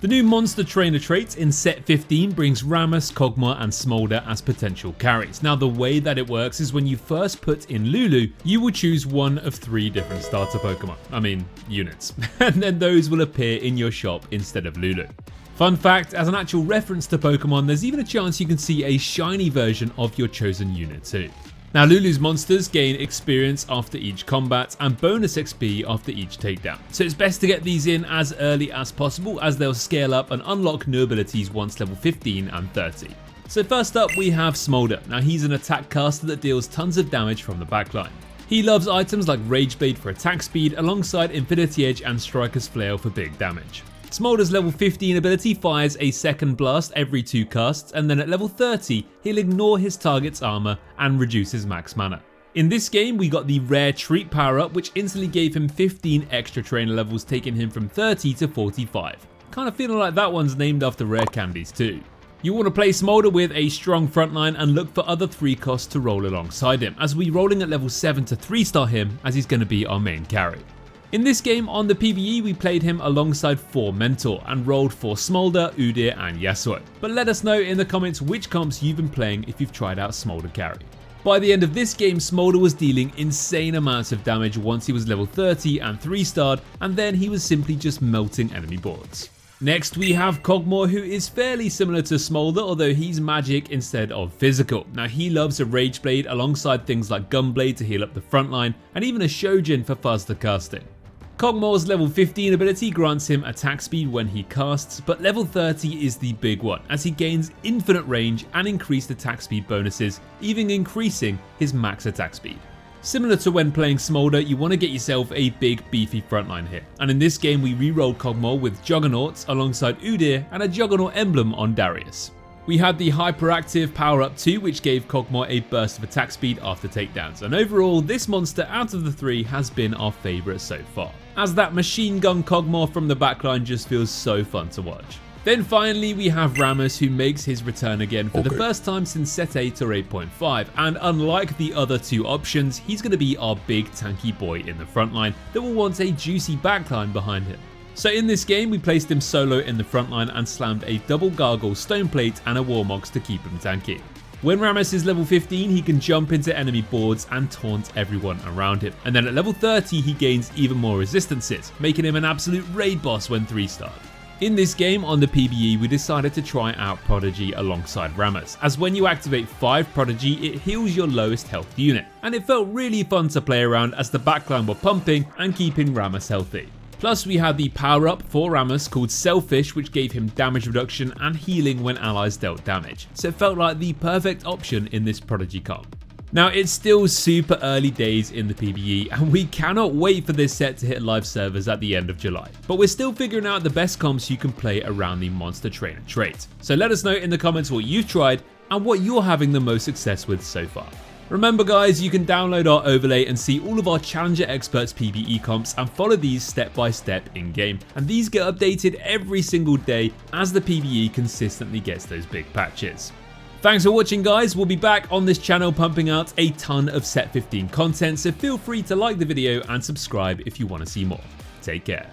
The new Monster Trainer trait in set 15 brings Rammus, Kog'Maw and Smolder as potential carries. Now the way that it works is when you first put in Lulu, you will choose one of 3 different starter Pokemon, units, and then those will appear in your shop instead of Lulu. Fun fact, as an actual reference to Pokemon, there's even a chance you can see a shiny version of your chosen unit too. Now Lulu's monsters gain experience after each combat and bonus XP after each takedown, so it's best to get these in as early as possible as they'll scale up and unlock new abilities once level 15 and 30. So first up we have Smolder. Now he's an attack caster that deals tons of damage from the backline. He loves items like Rage Blade for attack speed alongside Infinity Edge and Striker's Flail for big damage. Smolder's level 15 ability fires a second blast every 2 casts, and then at level 30 he'll ignore his target's armor and reduce his max mana. In this game we got the rare treat power up which instantly gave him 15 extra trainer levels, taking him from 30 to 45. Kinda feeling like that one's named after rare candies too. You want to play Smolder with a strong frontline and look for other 3 costs to roll alongside him, as we're rolling at level 7 to 3-star him as he's going to be our main carry. In this game on the PBE we played him alongside 4 Mentor and rolled for Smolder, Udyr and Yasuo, but let us know in the comments which comps you've been playing if you've tried out Smolder carry. By the end of this game Smolder was dealing insane amounts of damage once he was level 30 and 3-starred, and then he was simply just melting enemy boards. Next we have Kog'Maw, who is fairly similar to Smolder, although he's magic instead of physical. Now he loves a Rage Blade alongside things like Gunblade to heal up the front line and even a Shojin for faster casting. Kog'Maw's level 15 ability grants him attack speed when he casts, but level 30 is the big one as he gains infinite range and increased attack speed bonuses, even increasing his max attack speed. Similar to when playing Smolder, you want to get yourself a big beefy frontline here, and in this game we re-rolled Kog'Maw with Juggernauts alongside Udyr and a Juggernaut emblem on Darius. We had the hyperactive power up 2 which gave Kog'Maw a burst of attack speed after takedowns, and overall this monster out of the 3 has been our favourite so far, as that machine gun Kog'Maw from the backline just feels so fun to watch. Then finally we have Rammus, who makes his return again for the first time since set 8 or 8.5, and unlike the other 2 options, he's going to be our big tanky boy in the front line that will want a juicy backline behind him. So in this game we placed him solo in the front line and slammed a double gargle, stone plate and a warmox to keep him tanky. When Rammus is level 15 he can jump into enemy boards and taunt everyone around him, and then at level 30 he gains even more resistances, making him an absolute raid boss when 3-starred. In this game on the PBE we decided to try out Prodigy alongside Rammus, as when you activate 5 Prodigy it heals your lowest health unit, and it felt really fun to play around as the backline were pumping and keeping Rammus healthy. Plus we had the power up for Rammus called Selfish, which gave him damage reduction and healing when allies dealt damage, so it felt like the perfect option in this Prodigy comp. Now it's still super early days in the PBE and we cannot wait for this set to hit live servers at the end of July, but we're still figuring out the best comps you can play around the Monster Trainer trait. So let us know in the comments what you've tried and what you're having the most success with so far. Remember guys, you can download our overlay and see all of our Challenger Experts PBE comps and follow these step by step in game, and these get updated every single day as the PBE consistently gets those big patches. Thanks for watching guys, we'll be back on this channel pumping out a ton of set 15 content, so feel free to like the video and subscribe if you want to see more. Take care.